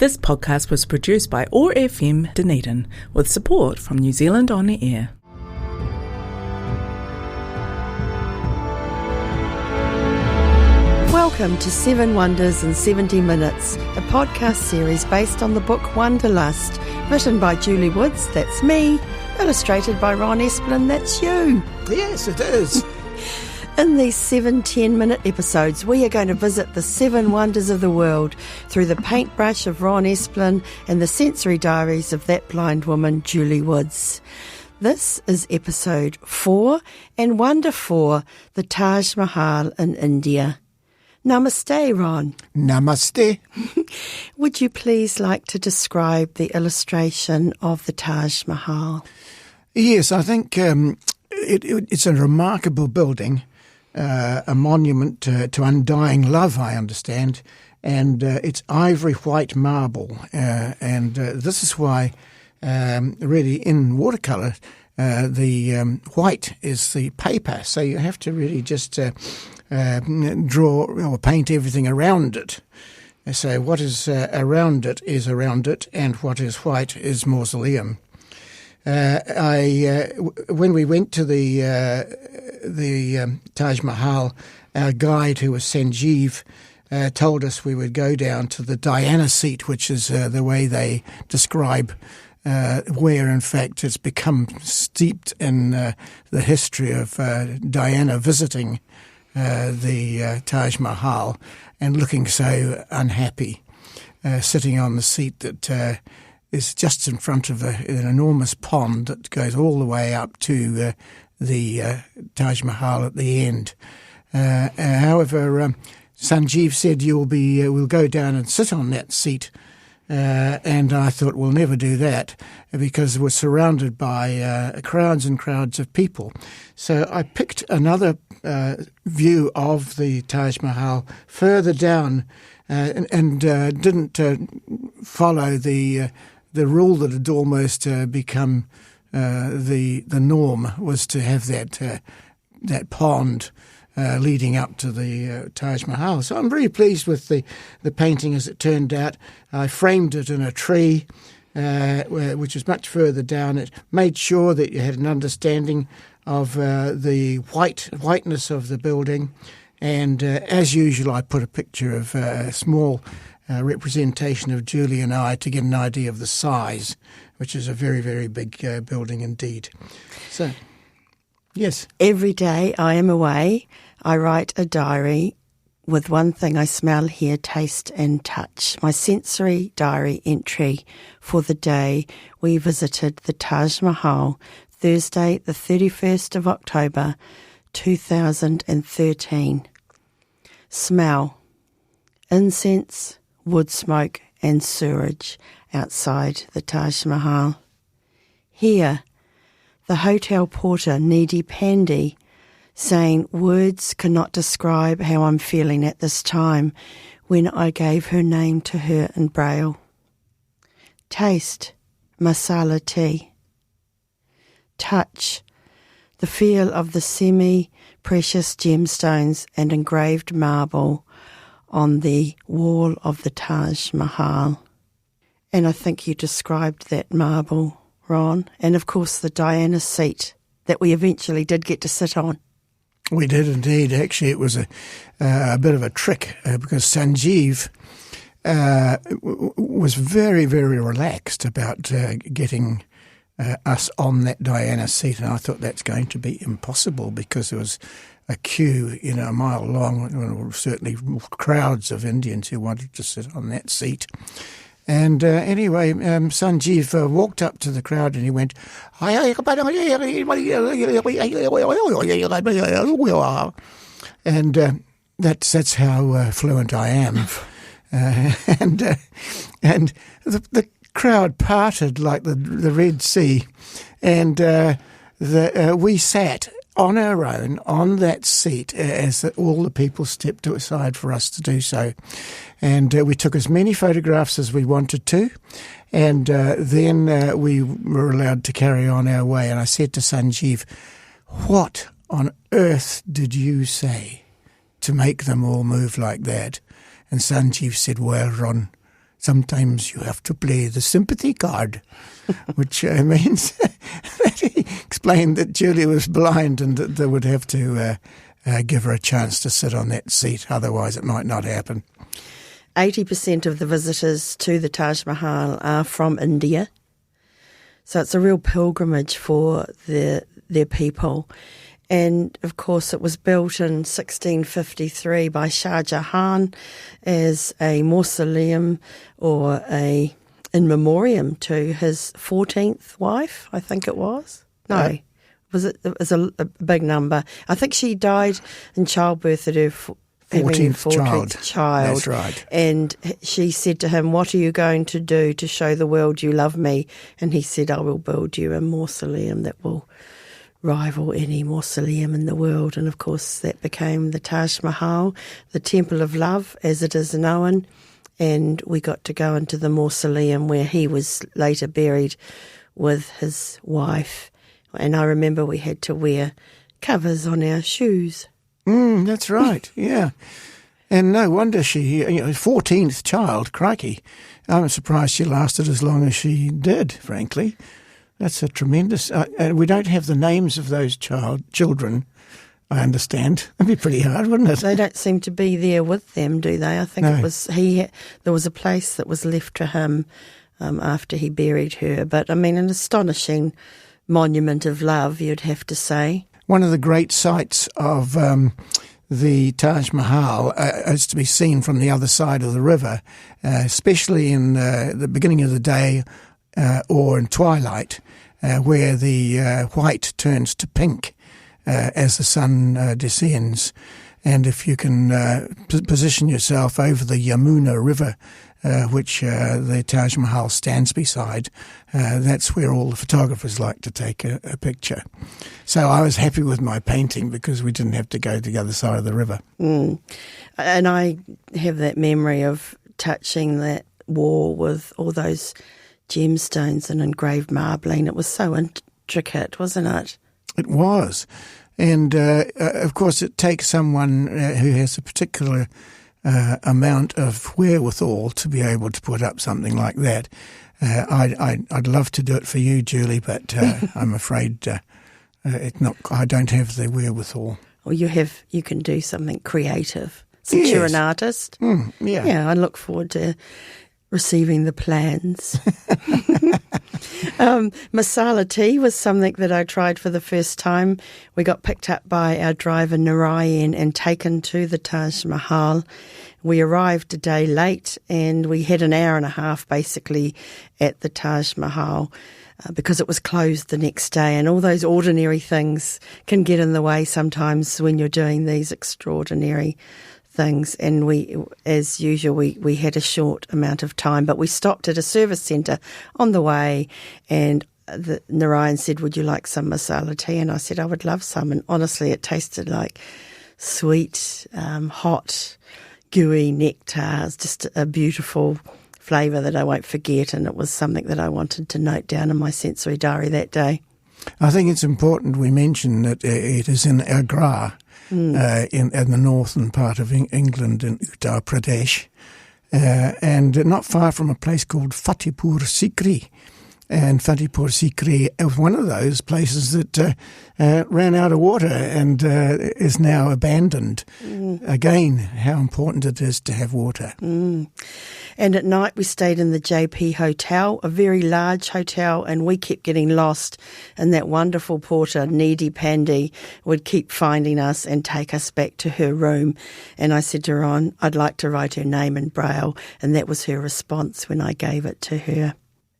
This podcast was produced by OAR FM Dunedin with support from New Zealand On Air. Welcome to 7 Wonders in 70 Minutes, a podcast series based on the book Wanderlust, written by Julie Woods, that's me, illustrated by Ron Esplin, that's you. Yes, it is. In these 7 10-minute episodes, we are going to visit the 7 wonders of the world through the paintbrush of Ron Esplin and the sensory diaries of that blind woman, Julie Woods. This is episode 4 and Wonder 4, the Taj Mahal in India. Namaste, Ron. Namaste. Would you please like to describe the illustration of the Taj Mahal? Yes, I think it's a remarkable building, a monument to undying love, I understand, and it's ivory white marble, and this is why, really, in watercolour, the white is the paper, so you have to really just draw or paint everything around it. So what is around it, and what is white is mausoleum. When we went to the Taj Mahal, our guide, who was Sanjeev, told us we would go down to the Diana seat, which is the way they describe where, in fact, it's become steeped in the history of Diana visiting the Taj Mahal and looking so unhappy, sitting on the seat that is just in front of an enormous pond that goes all the way up to the Taj Mahal at the end. However, Sanjeev said we'll go down and sit on that seat, and I thought we'll never do that because we're surrounded by crowds and crowds of people. So I picked another view of the Taj Mahal further down and didn't follow the rule that had almost become the norm, was to have that pond leading up to the Taj Mahal. So I'm very pleased with the painting as it turned out. I framed it in a tree, which was much further down. It made sure that you had an understanding of the whiteness of the building. And as usual, I put a picture of a small representation of Julie and I to get an idea of the size, which is a very, very big building indeed. So, yes. Every day I am away, I write a diary with one thing I smell, hear, taste and touch. My sensory diary entry for the day we visited the Taj Mahal, Thursday the 31st of October 2013. Smell: incense, wood smoke and sewerage outside the Taj Mahal. Hear: the hotel porter, needy Pandy, saying words cannot describe how I'm feeling at this time when I gave her name to her in Braille. Taste: masala tea. Touch: the feel of the semi-precious gemstones and engraved marble on the wall of the Taj Mahal. And I think you described that marble, Ron, and of course the Diana seat that we eventually did get to sit on. We did indeed. Actually, it was a bit of a trick because Sanjeev was very, very relaxed about getting us on that Diana seat, and I thought that's going to be impossible because there was a queue, a mile long, certainly crowds of Indians who wanted to sit on that seat. And anyway, Sanjeev walked up to the crowd and he went, and that's how fluent I am. And the crowd parted like the Red Sea, and we sat on our own on that seat as all the people stepped aside for us to do so. And we took as many photographs as we wanted to, and then we were allowed to carry on our way. And I said to Sanjeev, what on earth did you say to make them all move like that? And Sanjeev said, well, Ron, sometimes you have to play the sympathy card, which means that he explained that Julie was blind and that they would have to give her a chance to sit on that seat, otherwise it might not happen. 80% of the visitors to the Taj Mahal are from India. So it's a real pilgrimage for their people. And, of course, it was built in 1653 by Shah Jahan as a mausoleum or in memoriam to his 14th wife, I think it was. No, it was a big number. I think she died in childbirth at her 14th child. That's right. And she said to him, "What are you going to do to show the world you love me?" And he said, "I will build you a mausoleum that will rival any mausoleum in the world." And of course that became the Taj Mahal, the Temple of Love as it is known, and we got to go into the mausoleum where he was later buried with his wife. And I remember we had to wear covers on our shoes. That's right, yeah. And no wonder she, 14th child, crikey. I'm surprised she lasted as long as she did, frankly. That's a tremendous... we don't have the names of those children, I understand. That'd be pretty hard, wouldn't it? They don't seem to be there with them, do they? I think No. it was there was a place that was left to him after he buried her. But, I mean, an astonishing monument of love, you'd have to say. One of the great sights of the Taj Mahal is to be seen from the other side of the river, especially in the beginning of the day or in twilight, where the white turns to pink as the sun descends. And if you can position yourself over the Yamuna River, which the Taj Mahal stands beside, that's where all the photographers like to take a picture. So I was happy with my painting because we didn't have to go to the other side of the river. And I have that memory of touching that wall with all those gemstones and engraved marbling. It was so intricate, wasn't it? It was. And, of course, it takes someone who has a particular amount of wherewithal to be able to put up something like that. I'd love to do it for you, Julie, but I'm afraid I don't have the wherewithal. Well, you can do something creative since you're an artist. Yeah, I look forward to receiving the plans. Masala tea was something that I tried for the first time. We got picked up by our driver Narayan and taken to the Taj Mahal. We arrived a day late and we had an hour and a half basically at the Taj Mahal because it was closed the next day, and all those ordinary things can get in the way sometimes when you're doing these extraordinary things. And we, as usual, we had a short amount of time, but we stopped at a service centre on the way, and Narayan said, "Would you like some masala tea?" And I said, "I would love some." And honestly, it tasted like sweet, hot, gooey nectar. It's just a beautiful flavour that I won't forget, and it was something that I wanted to note down in my sensory diary that day. I think it's important we mention that it is in Agra, in the northern part of England, in Uttar Pradesh, and not far from a place called Fatehpur Sikri. And Fatehpur Sikri was one of those places that ran out of water and is now abandoned. Again, how important it is to have water. And at night we stayed in the JP Hotel, a very large hotel, and we kept getting lost. And that wonderful porter, Needy Pandy, would keep finding us and take us back to her room. And I said to Ron, I'd like to write her name in Braille. And that was her response when I gave it to her.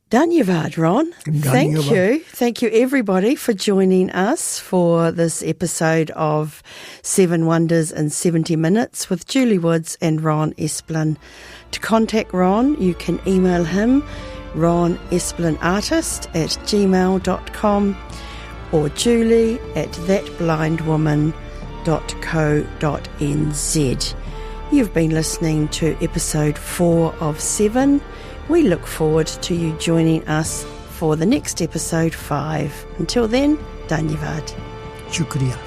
Dhanyavad, Ron. Thank you. Thank you, everybody, for joining us for this episode of 7 Wonders in 70 Minutes with Julie Woods and Ron Esplin. To contact Ron, you can email him, ronesplinartist@gmail.com, or Julie @thatblindwoman.co.nz. You've been listening to episode 4 of 7. We look forward to you joining us for the next episode 5. Until then, Dhanyavad. Shukriya.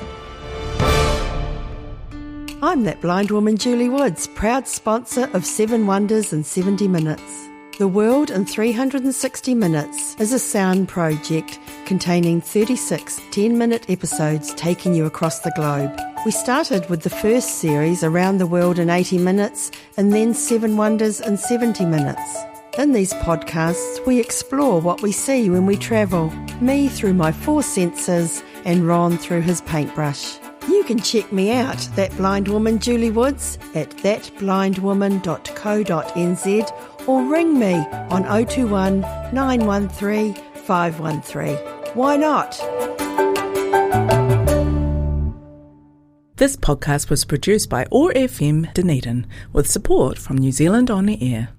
I'm That Blind Woman, Julie Woods, proud sponsor of 7 Wonders in 70 Minutes. The World in 360 Minutes is a sound project containing 36 10-minute episodes taking you across the globe. We started with the first series, Around the World in 80 Minutes, and then 7 Wonders in 70 Minutes. In these podcasts, we explore what we see when we travel, me through my 4 senses and Ron through his paintbrush. You can check me out, that blind woman Julie Woods, at thatblindwoman.co.nz or ring me on 021 913 513. Why not? This podcast was produced by OAR FM Dunedin with support from New Zealand On the Air.